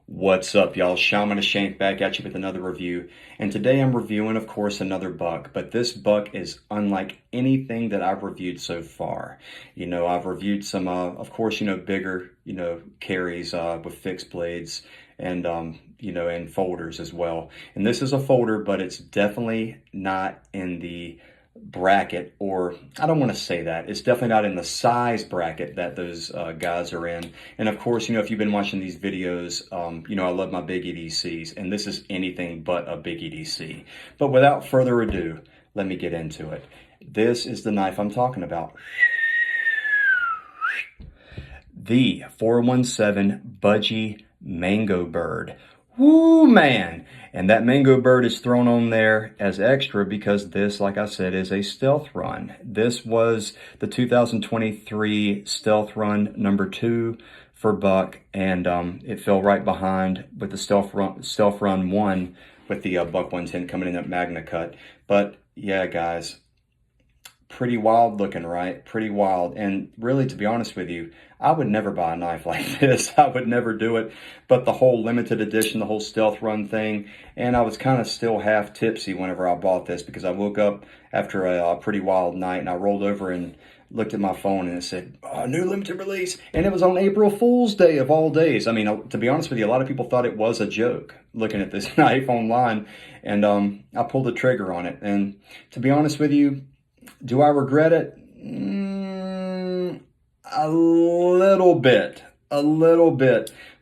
What's up, y'all? Shaman Shank back at you with another review. And today I'm reviewing, of course, another buck. But this buck is unlike anything that I've reviewed so far. I've reviewed some, of course, bigger, carries with fixed blades and, and folders as well. And this is a folder, but it's definitely not in the bracket, or I don't want to say that. It's definitely not in the size bracket that those guys are in. And of course, if you've been watching these videos, I love my big EDCs, and this is anything but a big EDC. But without further ado, let me get into it. This is the knife I'm talking about. The 417 Budgie Mango Bird. Woo, man. And that Mango Bird is thrown on there as extra because this, like I said, is a stealth run. This was the 2023 stealth run number 2 for buck, and it fell right behind with the stealth run 1 with the buck 110 coming in at Magna Cut. But yeah, guys, pretty wild looking, right? Pretty wild. And really, to be honest with you, I would never buy a knife like this. I would never do it. But the whole limited edition, the whole stealth run thing, and I was kind of still half tipsy whenever I bought this because I woke up after a pretty wild night and I rolled over and looked at my phone and it said, new limited release. And it was on April Fool's Day of all days. I mean, to be honest with you, a lot of people thought it was a joke looking at this knife online. And I pulled the trigger on it. And to be honest with you, do I regret it? A little bit.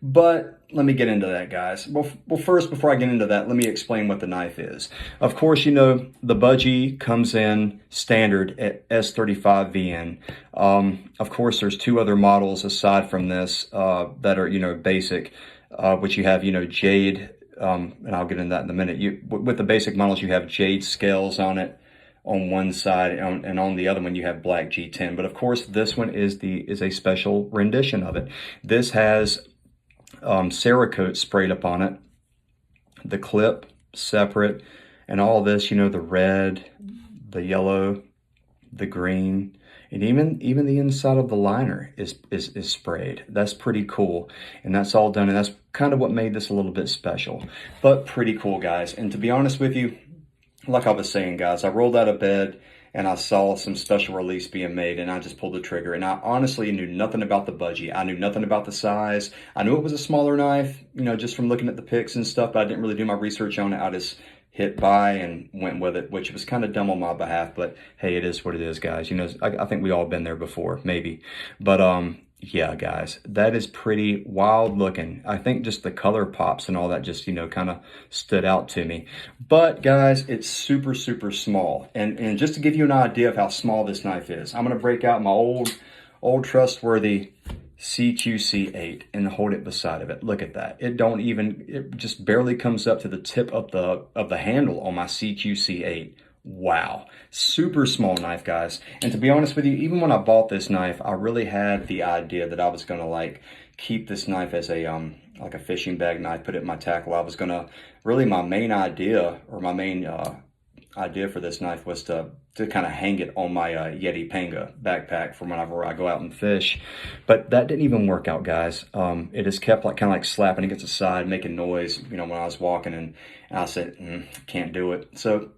But let me get into that, guys. Well, first, before I get into that, let me explain what the knife is. Of course, the Budgie comes in standard at S35VN. Of course, there's 2 other models aside from this that are, basic, which you have, jade, and I'll get into that in a minute. With the basic models, you have jade scales on it on one side, and on the other one you have black G10. But of course, this one is a special rendition of it. This has Cerakote sprayed up on it, the clip separate, and all this, the red, the yellow, the green, and even the inside of the liner is sprayed. That's pretty cool, and that's all done, and that's kind of what made this a little bit special. But pretty cool, guys. And to be honest with you, like I was saying, guys, I rolled out of bed and I saw some special release being made, and I just pulled the trigger. And I honestly knew nothing about the Budgie. I knew nothing about the size. I knew it was a smaller knife, just from looking at the pics and stuff, but I didn't really do my research on it. I just hit buy and went with it, which was kind of dumb on my behalf, but hey, it is what it is, guys. I think we all been there before, maybe. But yeah, guys, that is pretty wild looking. I think just the color pops and all that just, kind of stood out to me. But guys, it's super, super small. And just to give you an idea of how small this knife is, I'm going to break out my old trustworthy CQC8 and hold it beside of it. Look at that. It just barely comes up to the tip of the handle on my CQC8. Wow, super small knife, guys. And to be honest with you, even when I bought this knife, I really had the idea that I was gonna keep this knife as a like a fishing bag knife, put it in my tackle. I was gonna my main idea, or my main idea for this knife was to kind of hang it on my Yeti Panga backpack for whenever I go out and fish. But that didn't even work out, guys. It is kept kind of like slapping against the side, making noise, when I was walking, and I said, can't do it. So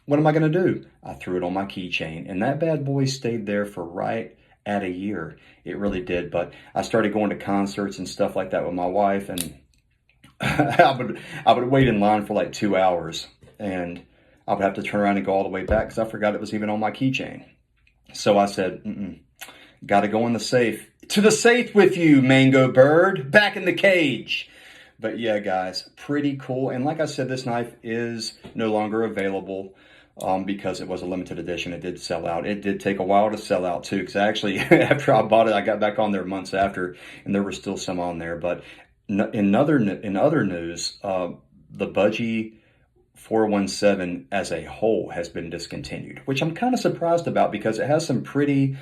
what am I going to do? I threw it on my keychain, and that bad boy stayed there for right at a year. It really did. But I started going to concerts and stuff like that with my wife, and I would wait in line for like 2 hours, and I would have to turn around and go all the way back because I forgot it was even on my keychain. So I said, got to go in the safe. To the safe with you, Mango Bird. Back in the cage. But yeah, guys, pretty cool. And like I said, this knife is no longer available because it was a limited edition. It did sell out. It did take a while to sell out too, because actually, after I bought it, I got back on there months after, and there were still some on there. But in other news, the Budgie 417 as a whole has been discontinued, which I'm kind of surprised about because it has some pretty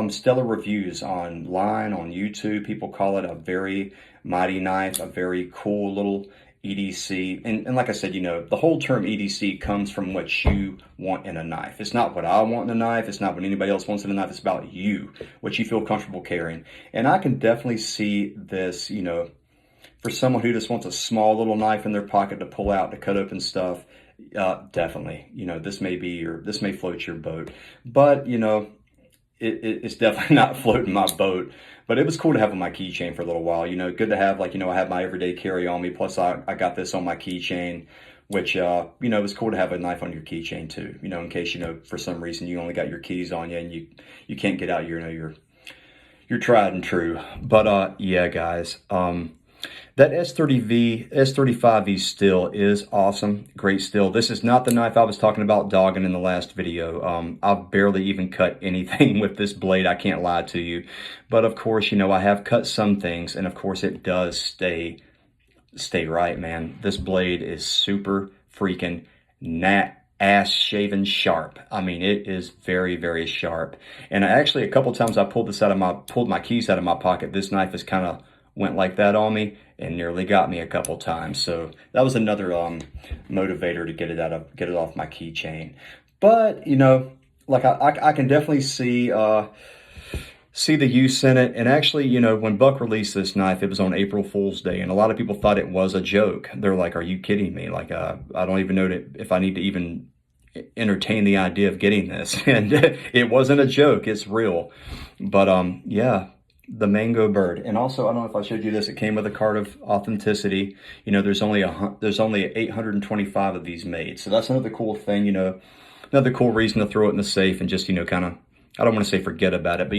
stellar reviews online, on YouTube. People call it a very mighty knife, a very cool little EDC. And like I said, the whole term EDC comes from what you want in a knife. It's not what I want in a knife. It's not what anybody else wants in a knife. It's about you, what you feel comfortable carrying. And I can definitely see this, for someone who just wants a small little knife in their pocket to pull out to cut open stuff, definitely, this may float your boat. But, it's definitely not floating my boat. But it was cool to have on my keychain for a little while. Good to have, I have my everyday carry on me. Plus, I got this on my keychain, which, it was cool to have a knife on your keychain too. In case, for some reason you only got your keys on you and you can't get out your tried and true. But, yeah, guys, that S35V still is awesome. Great still. This is not the knife I was talking about dogging in the last video. I've barely even cut anything with this blade. I can't lie to you. But of course, I have cut some things, and of course it does stay right, man. This blade is super freaking ass shaven sharp. I mean, it is very, very sharp. And actually, a couple times I pulled my keys out of my pocket. This knife has kind of went like that on me and nearly got me a couple times. So that was another motivator to get it off my keychain. But I can definitely see the use in it. And actually, when Buck released this knife, it was on April Fool's Day, and a lot of people thought it was a joke. They're like, "Are you kidding me? Like, I don't even know if I need to even entertain the idea of getting this." And it wasn't a joke. It's real. But yeah. The Mango Bird. And also, I don't know if I showed you this, it came with a card of authenticity. There's only 825 of these made. So that's another cool thing, another cool reason to throw it in the safe and just, kind of, I don't want to say forget about it, but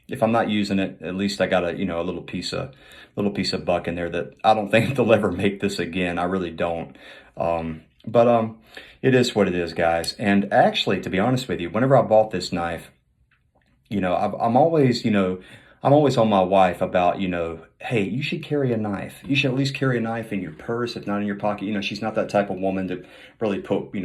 if I'm not using it, at least I got a, a little piece of Buck in there that I don't think they'll ever make this again. I really don't. But it is what it is, guys. And actually, to be honest with you, whenever I bought this knife, I'm always on my wife about, hey, you should carry a knife. You should at least carry a knife in your purse, if not in your pocket. She's not that type of woman to really put,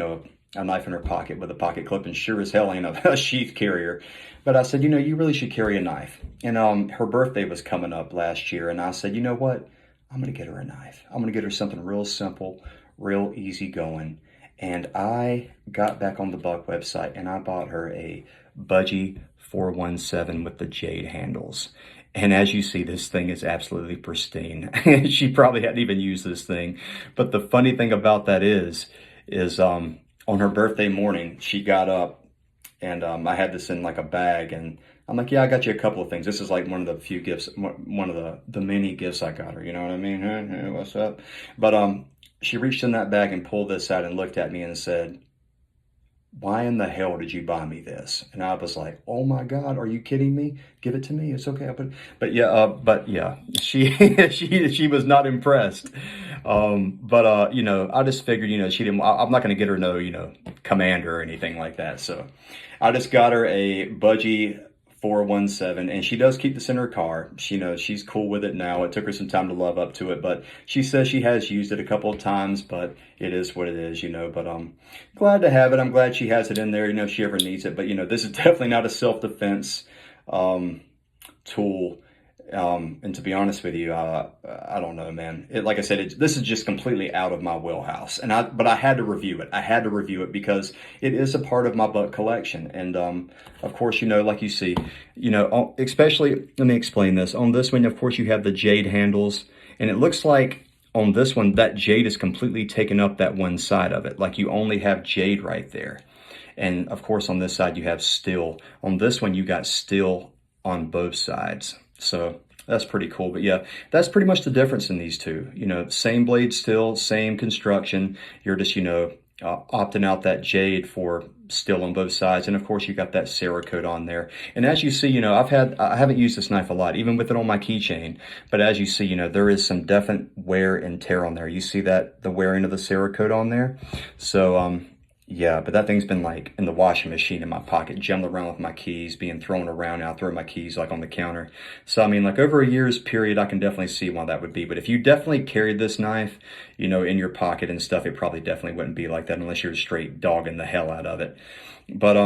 a knife in her pocket with a pocket clip, and sure as hell ain't a sheath carrier. But I said, you really should carry a knife. And her birthday was coming up last year, and I said, you know what? I'm going to get her a knife. I'm going to get her something real simple, real easy going. And I got back on the Buck website, and I bought her a Budgie 417 with the jade handles. And as you see, this thing is absolutely pristine. She probably hadn't even used this thing. But the funny thing about that is on her birthday morning, she got up, and I had this in like a bag, and I'm like, yeah, I got you a couple of things. This is like one of the few gifts, one of the many gifts I got her. You know what I mean? Hey, what's up? But she reached in that bag and pulled this out and looked at me and said, "Why in the hell did you buy me this?" And I was like, "Oh my God, are you kidding me? Give it to me. It's okay." But yeah, she was not impressed. I just figured, she didn't. I'm not going to get her no, Commander or anything like that. So I just got her a Budgie 417, and she does keep this in her car. She knows she's cool with it now. It took her some time to love up to it, but she says she has used it a couple of times, but it is what it is, but I'm glad to have it. I'm glad she has it in there, if she ever needs it. But this is definitely not a self-defense tool. And to be honest with you, I don't know, man. Like I said, this is just completely out of my wheelhouse. But I had to review it. I had to review it because it is a part of my Buck collection. And of course, like you see, especially, let me explain this. On this one, of course, you have the jade handles, and it looks like on this one, that jade is completely taken up that one side of it. Like you only have jade right there. And of course, on this side, you have steel. On this one, you got steel on both sides. So that's pretty cool. But yeah, that's pretty much the difference in these two. Same blade still, same construction. You're just, opting out that jade for steel on both sides. And of course, you got that Cerakote on there. And as you see, I haven't used this knife a lot, even with it on my keychain. But as you see, there is some definite wear and tear on there. You see that, the wearing of the Cerakote on there. So, yeah, but that thing's been like in the washing machine in my pocket, jumbling around with my keys, being thrown around. I throw my keys like on the counter. So, I mean, like over a year's period, I can definitely see why that would be. But if you definitely carried this knife, in your pocket and stuff, it probably definitely wouldn't be like that unless you're straight dogging the hell out of it. But,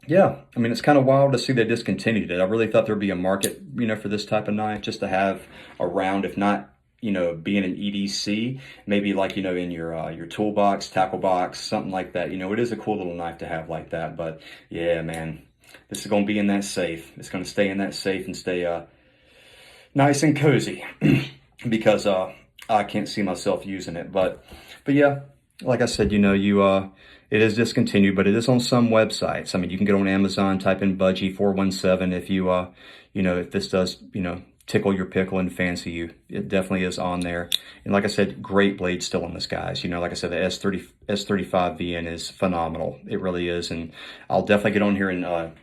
yeah, I mean, it's kind of wild to see they discontinued it. I really thought there'd be a market, for this type of knife just to have around, if not, being an EDC, maybe like, in your toolbox, tackle box, something like that. It is a cool little knife to have like that. But yeah, man, this is going to be in that safe. It's going to stay in that safe and stay nice and cozy. because I can't see myself using it. But yeah, like I said, you know, it is discontinued, but it is on some websites. I mean, you can get on Amazon, type in Budgie 417 if you know, if this does, you know, tickle your pickle and fancy you. It definitely is on there. And like I said, great blade still on this, guys. You know, like I said, the S35 VN is phenomenal. It really is. And I'll definitely get on here and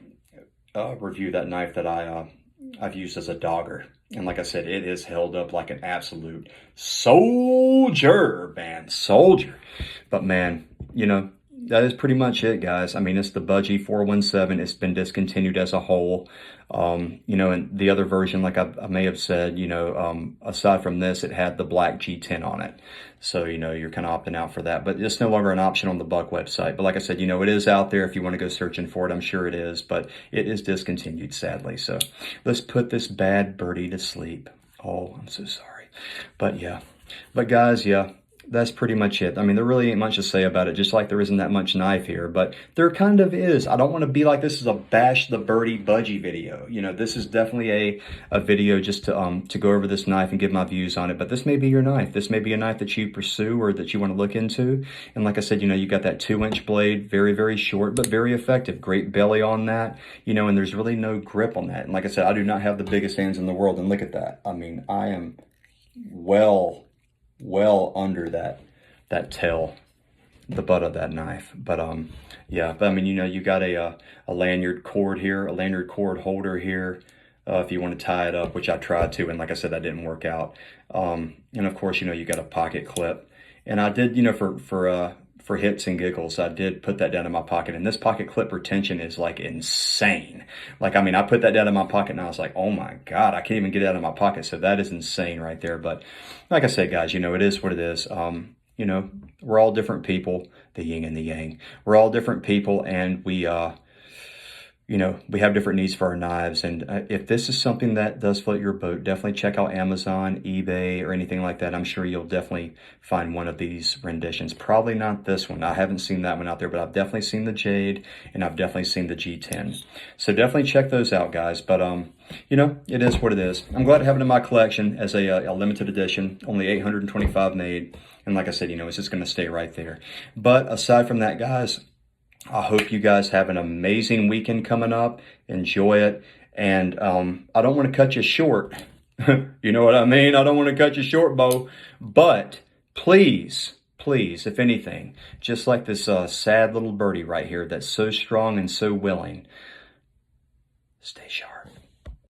review that knife that I've used as a dogger. And like I said, it is held up like an absolute soldier, man, soldier. But man, you know, that is pretty much it, guys. I mean, it's the Budgie 417. It's been discontinued as a whole. You know, and the other version, like I may have said, you know, aside from this, it had the black G10 on it. So, you know, you're kind of opting out for that. But it's no longer an option on the Buck website. But like I said, you know, it is out there if you want to go searching for it. I'm sure it is. But it is discontinued, sadly. So let's put this bad birdie to sleep. Oh, I'm so sorry. But yeah. But guys, yeah. That's pretty much it. I mean, there really ain't much to say about it, just like there isn't that much knife here, but there kind of is. I don't want to be like this is a bash the birdie budgie video. You know, this is definitely a video just to go over this knife and give my views on it, but this may be your knife. This may be a knife that you pursue or that you want to look into. And like I said, you know, you got that 2-inch blade, very, very short, but very effective. Great belly on that, you know, and there's really no grip on that. And like I said, I do not have the biggest hands in the world, and look at that. I mean, I am well under that tail, the butt of that knife. But yeah, but I mean, you know, you got a lanyard cord here, a lanyard cord holder here, if you want to tie it up, which I tried to, and like I said, that didn't work out. And of course, you know, you got a pocket clip, and I did, you know, for hits and giggles, I did put that down in my pocket, and this pocket clip retention is like insane. Like, I mean, I put that down in my pocket and I was like, oh my God, I can't even get it out of my pocket. So that is insane right there. But like I said, guys, you know, it is what it is. You know, we're all different people, the yin and the yang. We're all different people, and we, you know, we have different needs for our knives. And if this is something that does float your boat, definitely check out Amazon, eBay, or anything like that. I'm sure you'll definitely find one of these renditions. Probably not this one. I haven't seen that one out there, but I've definitely seen the Jade, and I've definitely seen the G10. So definitely check those out, guys. But, you know, it is what it is. I'm glad to have it in my collection as a limited edition, only 825 made. And like I said, you know, it's just going to stay right there. But aside from that, guys, I hope you guys have an amazing weekend coming up. Enjoy it. And I don't want to cut you short. You know what I mean? I don't want to cut you short, Bo. But please, please, if anything, just like this sad little birdie right here that's so strong and so willing, stay sharp.